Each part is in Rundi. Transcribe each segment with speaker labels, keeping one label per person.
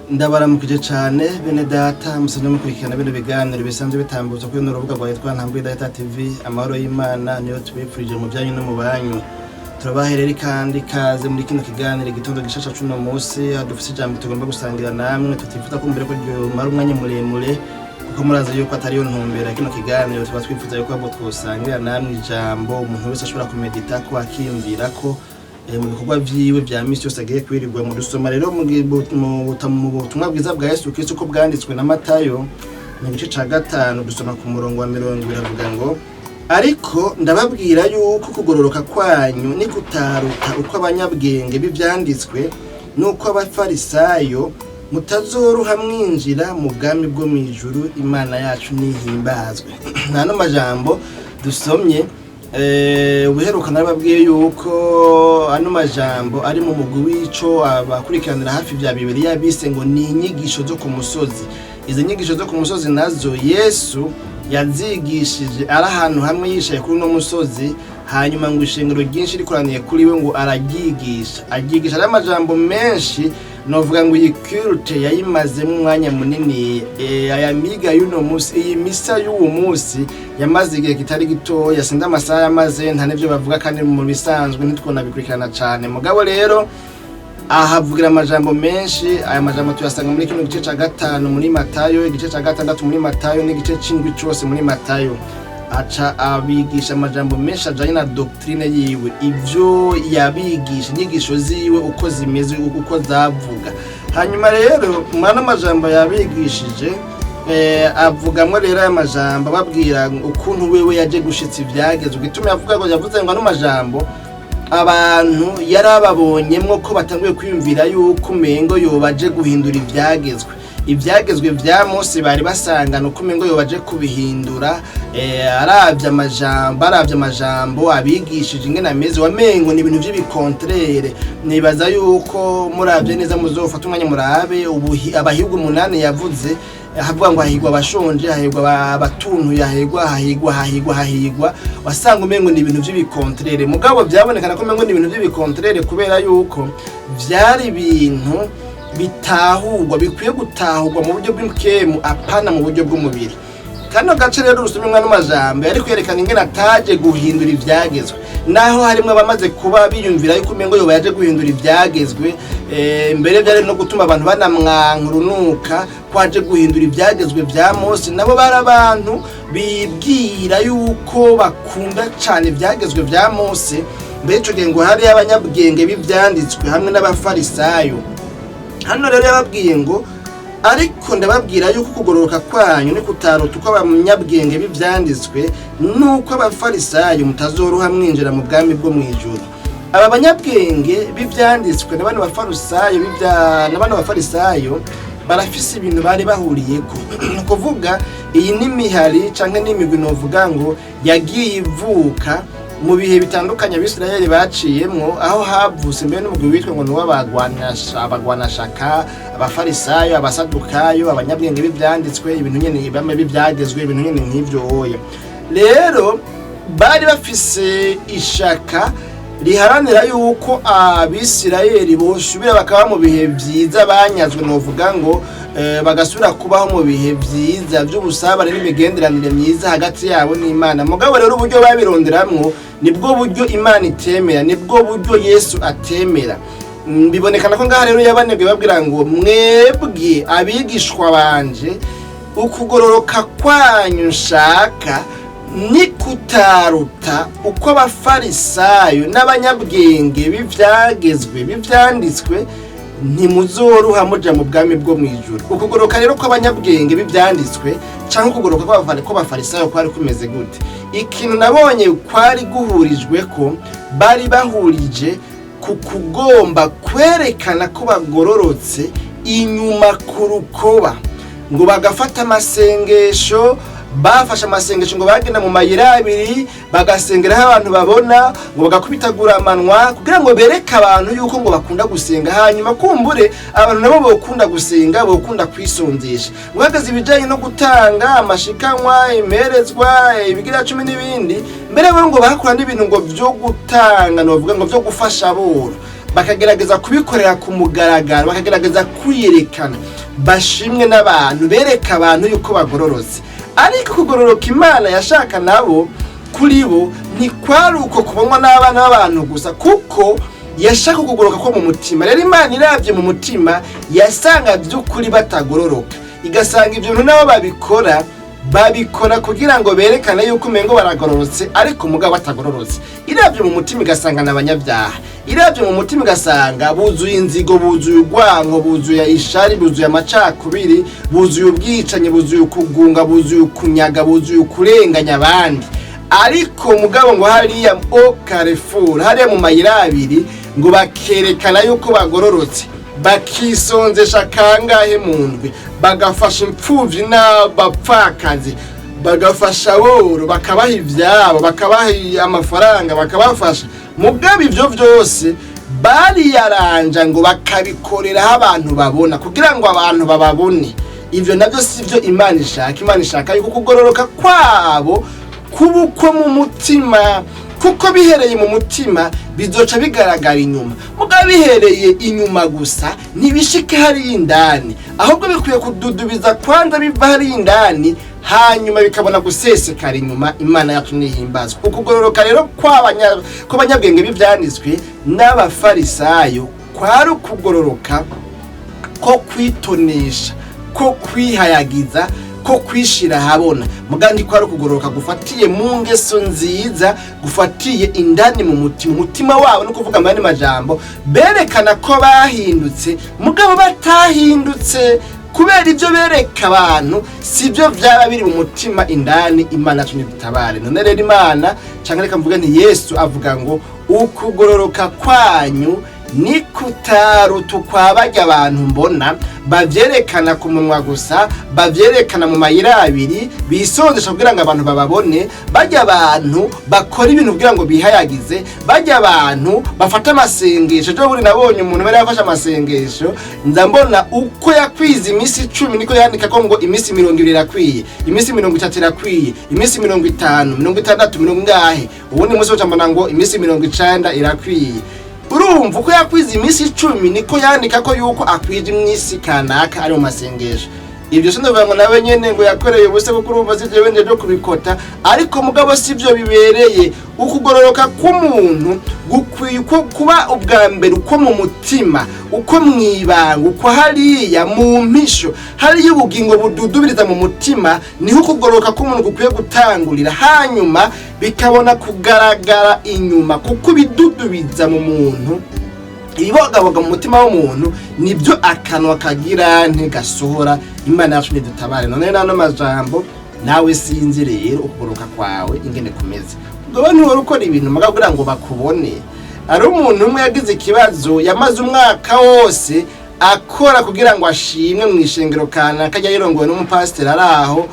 Speaker 1: Ndabaramukije cyane bene data musanzwe mukurikirana bino biganiro bisanzwe bitambuza kuri no rubuga rwa yitwa Ntambuye Data TV Amahoro y'Imana niyo tubifurije mu byanyu no mu banyu. Turabaherera kandi ikaze muri kino kiganiro igitondo gishasha cuno munsi dufite jambo tugomba gusangira namwe tutifuza kumbere ko mara umwanya muremure kuko muraza yuko atari yo ntumbera kino kiganiro tuba twifuza yuko abo twosangira namwe ijambo umuntu wese ashobora kumedita ko akiyumvira ko mu bikorwa vyiwe vya misi yose agiye kwirirwa mu dusoma rero mu butumwa bwiza bwa Yesu Kristo ko bwanditswe na Matayo mu gice ca 5 dusoma ku murongo wa 20 biravuga ngo ariko ndababwira yuko kugororoka kwanyu ni kutaruta uko abanyabwenge b'ivyanditswe nuko abafarisayo mutazoruha mwinjira mu bwami bwo mwijuru Imana yacu nihimbazwe. Nano majambo dusomye ubuheruka nababwiye yuko ano majambo ari mu mugwi w'ico abakurikiranira hafi vya Bibiliya bise ngo ni inyigisho zo ku musozi. Izo nyigisho zo ku musozi nazo Yesu yazigishije ari ahantu hamwe yishaye kuri no musozi, hanyuma ngo ishengero ryinshi rikoraniye kuri we ngo aragigisha ari amajambo menshi. Novuga ngo iyi culture yayimazemo umwanya munini aya miga y'uno munsi, iyi misa y'uwo munsi yamaze igihe kitari gito, yasinda amasaha yamaze nta n'ivyo bavuga kandi mu bisanzwe ntitwona bikurikirana cyane. Mugabo rero ahavugira amajambo menshi, aya majambo tuyasanga muri kino gice ca 5 muri Matayo, igice ca 6 muri Matayo n'igice c'indwi cyose muri Matayo. Aca abigisha amajambo menshi ajanye na doctrine yiwe, ivyo yabigisha inyigisho ziwe uko zimeze uko zavuga. Hanyuma rero mwana amajambo yabigishije avugamwe rero aya majambo babwira ukuntu wewe yaje gushitsa ivyagezwe. Gituma yavuga ngo yavuze ngo ano majambo abantu yarababonyemwo ko batanguye kwiyumvira yuko umengo yobaje guhindura ivyagezwe vya Mose bari basanga no kumengo yobaje kubihindura. Aravye amajambo abigishije ingene ameze wamengo ni ibintu vy'ibikontrere. Nibaza yuko muravye neza muzofata umwanya murabe abahigwa 8 yavuze, havuga ngo hahigwa abashonje, hahigwa abatuntu, hahigwa wasanga umengo ni ibintu vy'ibikontrere. Mugabo byabonekana ko umengo ni ibintu vy'ibikontrere kubera yuko vyari ibintu bitahurwa, bikwiye gutahurwa mu buryo bw'imkemu apana mu buryo bw'umubiri. Kano gace rero rusumye umwana amajambo yari kwerekana ingene ataje guhindura ivyagezwe, naho harimwe abamaze kuba biyumvira yuko umengo yoba yaje guhindura ivyagezwe. Mbere byari no gutuma abantu banamwankurunuka kwaje guhindura ivyagezwe vya Mose. Nabo bari abantu bibwira yuko bakunda cyane ivyagezwe vya Mose. Mbeco ngo hari abanyabwenge b'ivyanditswe hamwe n'abafarisayo. Hano rero yababwiye ngo ariko ndababwira yuko kugororoka kwanyu ni kutaruta uko abanyabwenge b'ivyanditswe nuko abafarisayo mutazoruha mwinjira mu bwami bwo mwijuru. Aba banyabwenge b'ivyanditswe n'abana bafarisayo barafise ibintu bari bahuriyeko. Kuvuga iyi n'imihari canke n'imigwi novuga ngo yagiye ivuka mu bihe bitandukanye Abisirayeli baciyemwo, aho havuse mbere n'umugwi witwa ngo nuwa abagwanashaka, abafarisayo, abasadukayo, abanyabwenge b'ivyanditswe, ibintu nyene bamwe bivyagezwe, ibintu nyene nk'ivyo oya. Rero bari bafise ishaka riharanira yuko Abisirayeli bosubira bakaba mu bihe vyiza banyazwe, novuga ngo bagasubira kubaho mu bihe vyiza by'ubusabane n'imigenderanire myiza hagati yabo n'Imana. Mugabo rero uburyo babironderamwo nibwo buryo Imana itemera, nibwo buryo Yesu atemera. Bibonekana ko ngaha rero yabanebwe babwira ngo mwebwe abigishwa banje ukugororoka kwanyu nshaka ni kutaruta uko abafarisayo n'abanyabwenge b'ivyanditswe ntimuzoruha muja mu bwami bwo mwijuru. Ukugoroka rero ko abanyabwenge b'ivyanditswe canke ukugoroka ko abafarisayo kwari kumeze gute? Ikintu nabonye kwari guhurijwe ko bari bahurije ku kugomba kwerekana ko bagororotse inyuma ku rukoba, ngo bagafata amasengesho. Bafashe amasengesho ngo bagenda mu mayira abiri bagasengeraho abantu babona, ngo bagakubitagura amanwa kugira ngo bereke abantu yuko ngo bakunda gusenga. Hanyuma kumbure abantu nabo bokunda gusenga, bokunda kwisondesha. Mwagaze ibijanye no gutanga amashikanwa, imerezwa, ibigira 10 n'ibindi, mbere bo ngo bakora n'ibintu ngo vyo gutanga, novuga ngo vyo gufasha aboro. bakagerageza kubikorera ku mugaragaro, bakagerageza kwiyerekana, bashimwe n'abantu, bereka abantu yuko bagororotse. Ariko kugororoka Imana yashaka nabo kuri bo ni kwari uko kubonwa n'abana b'abantu gusa, kuko yashaka kugororoka ko mu mutima. Rero Imana iravye mu mutima yasanga by'ukuri batagororoka, igasanga ibyo nabo babikora kugira ngo berekane yuko umengo baragororotse, ariko mugabo batagororotse. Iravye mu mutima igasanga n'abanyabyaha, iravye mu mutima igasanga buzuye inzigo, buzuye urwango, buzuye ishari, buzuye amacakubiri, buzuye ubwicanyi, buzuye kugunga, buzuye kunyaga, buzuye kurenganya abandi. Ariko mugabo ngo hariya o Carrefour, hariya mu mayira abiri, ngo bakerekana yuko bagororotse, bakisonzesha kangahe mu ndwi, bagafasha impfuvyi n'abapfakazi, bagafasha aboro, bakabaha ivyabo, bakabaha amafaranga, bakabafasha. Mugabo ivyo vyose bari yaranja ngo bakabikorera abantu babona, kugira ngo abantu bababone. Ivyo navyo sivyo Imana ishaka. Imana ishaka yuko kugororoka kwabo kubukwa mu mutima, kuko bihereye mu mutima bizoca bigaragara inyuma. Mugabo bihereye inyuma gusa ntibishike hari indani, ahubwo bikwiye kududubiza kwanza biva hari indani, hanyuma bikabona gusesekara inyuma. Imana yacu nihimbazwa. Ukugororoka rero kw'abanyabwenge b'ivyanditswe n'abafarisayo kwari ukugororoka ko kwitonesha, ko kwihayagiza, ko kwishira habona. Mugandi kwari ukugororoka gufatiye mu ngeso nziza, gufatiye indani mu mutima wabo, no kuvuga amani majambo berekana ko bahindutse, mugabo batahindutse kubera ivyo bereka abantu sivyo vyaba biri mu mutima indani. Imana yacu nidutabare. None rero Imana canke reka mvuga nti Yesu avuga ngo ukugororoka kwanyu ni kutaruta kwabarya abantu mbona bavyerekana ku munwa gusa, bavyerekana mu mayira abiri, bisonzesha kugira ngo abantu bababone, barya abantu bakora ibintu kugira ngo bihayagize, barya abantu bafata amasengesho. Jo buri nabonye umuntu bari yafasha amasengesho, nza mbona uko yakwiza imisi 10 niko yandika ko ngo imisi 20 irakwiye, imisi 30 irakwiye, imisi 50, 60, 70 ubundi musi wacambana ngo imisi 90 irakwiye. Urumva uko yakwiza imisi 10 niko yandika ko yuko akwije imisi kanaka ari mu masengesho. Ibyo sindovuga ngo nawe nyene ngo yakoreye ubuse kuko urumva sivyo wende byo kubikota, ariko mugabo sivyo bibereye. Ukugororoka k'umuntu gukwiye kuba ubwa mbere uko mu mutima, uko mwibanga, uko hariya mu mpisho, hariya ubugingo bududubiriza mu mutima, niho ukugororoka k'umuntu gukwiye gutangurira, hanyuma bikabona kugaragara inyuma, kuko bidudubiza mu muntu, ibibogaboga mu mutima w'umuntu nibyo akanwa kagira ntigasohora. Imana yacu nidutabare. None nano majambo nawe sinzi rero ukugororoka kwawe ingene kumeze. Ubwo bantu wari ukora ibintu mugabo kugira ngo bakubone. Ari umuntu umwe yagize ikibazo, yamaze umwaka wose akora kugira ngo ashimwe mu ishengero kana, kajya yirongowe n'umupasiteri araho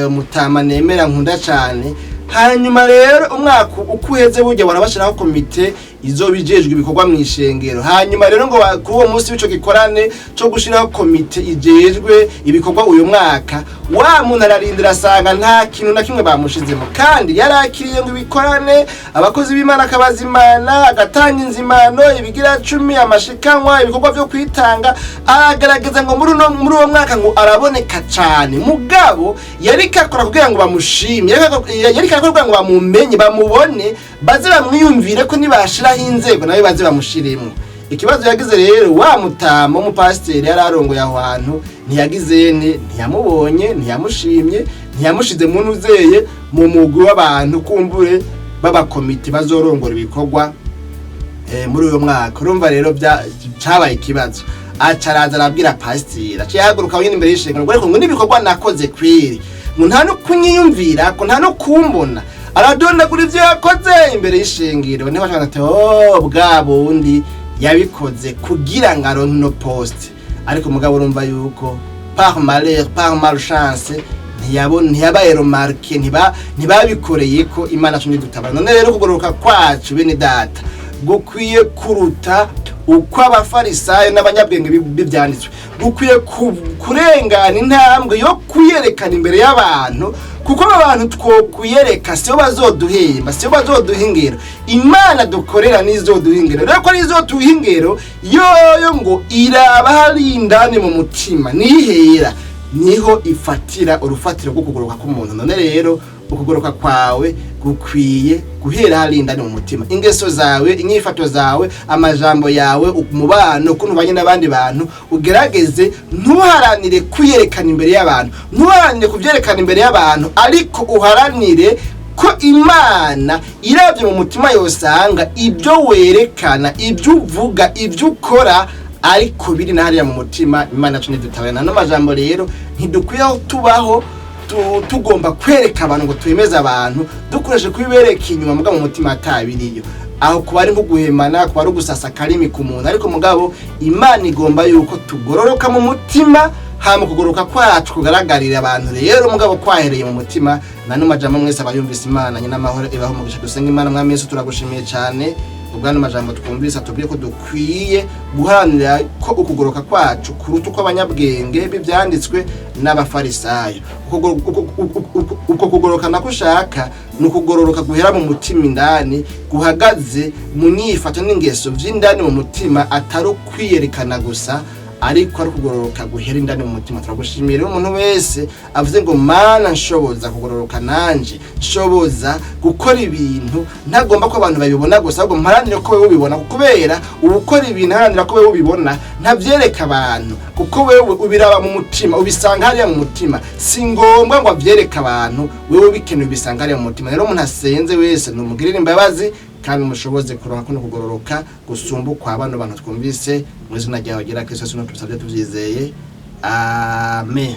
Speaker 1: mutama nemera nkunda cyane. Hanyuma rero umwaka ukuheze burya barabashiraho komite izobijejwe ibikorwa mu ishengero. Hanyuma rero ngo kuri uwo munsi w'ico gikorane cyo gushiraho komite ijejwe ibikorwa uyu mwaka, wa muntu ararindira asanga nta kintu na kimwe bamushizemo, kandi yarakiriye ngo ibikorane abakozi b'Imana akabazimana, agatanga inzimano, ibigira 10, amashikanwa, ibikorwa byo kwitanga, agaragaza ngo muri uwo mwaka ngo araboneka cyane. Mugabo yari kakora kugira ngo bamushimye, yari kakora kugira ngo bamumenye, bamubone, baze bamwiyumvire ko nibashiraho inzego nawe baze bamushiremo. Ikibazo yagize rero wa mutama umupasiteri yararongo yaho hantu ntiyagize ntiyamubonye, ntiyamushimye, ntiyamushize mu nuzeye mu mugwi w'abantu kumbure baba komite bazorongora ibikorwa muri uyo mwaka. Urumva rero cyabaye ikibazo. Acaraza arabwira pasiteri, aciye haguruka wenyine imbere y'ishengero ngo n'ibikorwa nakoze kwiri, ngo nta no kunyiyumvira, ko nta no kumbona, aradondagura ivyo yakoze imbere y'ishengero. Niho bashaka ati bwa bundi yabikoze kugira ngo aronke no poste. Ariko mugabo urumva yuko par malheur, par malchance ntiyabaye remarque, ntibabikoreye ko. Imana cumi gutabara. None rero kugororoka kwacu bene data gukwiye kuruta uko abafarisayo n'abanyabwenge bivyanditswe gukwiye kurengana intambwe yo kuyerekana imbere y'abantu, kuko abantu twokuyereka siyo bazoduhemba, siyo bazoduha ingero. Imana dukorera nizoduha ingero. Rero ko nizoduha ingero yoyo ngo iraba hari indani mu mutima nihera, niho ifatira urufatiro rwo kugoroka k'umuntu. None rero ukugoroka kwawe gukwiye guhera hari indani mu mutima, ingeso zawe, inyifato zawe, amajambo yawe, umubano kuntu banye n'abandi bantu, ugerageze ntuharanire kuyerekana imbere y'abantu, ntuharanire kuvyerekana imbere y'abantu, ariko uharanire ko Imana iravye mu mutima yosanga ibyo werekana, ibyo uvuga, ibyo ukora ariko biri nahariya mu mutima. Imana cyo nidutabana n'amajambo. Rero ntidukwiye tubaho tugomba kwereka abantu ngo twemeze abantu dukoreshe kubibereka inyuma muga mu mutima atabiriyo, aho kuba ari nko guhemana, kuba ari gusasa karimi ku muntu. Ariko mugabo Imana igomba yuko tugororoka mu mutima, hama kugoroka kwacu kugaragarira abantu. Rero mugabo kwahereye mu mutima. Nano majambo mwese abayumvise Imana nyina Amahoro ibaho mu gishasha. Dusenga Imana mwami Yesu, turagushimiye cyane ubwana majambo twumvise atubwiye ko dukwiye guharanira ko ukugoroka kwacu kuruta uko abanyabwenge bivyanditswe n'abafarisayo. Uko kugoroka nakushaka nukugororoka guhera mu mutima indani, guhagaze mu nyifato n'ingeso vy'indani mu mutima, atari kwiyerekana gusa ariko ari kugororoka guhera indani mu mutima. Turagushimira umuntu wese avuze ngo Mana nshoboza kugororoka, nanje nshoboza gukora ibintu ntagomba ko abantu babibona gusa, ahubwo mparanire ko wewe ubibona, kubera ubukora ibintu haranira ko wewe ubibona, ntavyereka abantu, kuko wewe ubiraba mu mutima, ubisanga hariya mu mutima. Si ngombwa ngo avyereka abantu, wewe bikenewe ubisanga hariya mu mutima. Rero umuntu asenze wese numugirire imbabazi kandi umushoboze kuronka kuno kugororoka gusumba kwa bano bantu twumvise. Mu izina ryawe gira Kristo no tubisabye tuvyizeye, amen.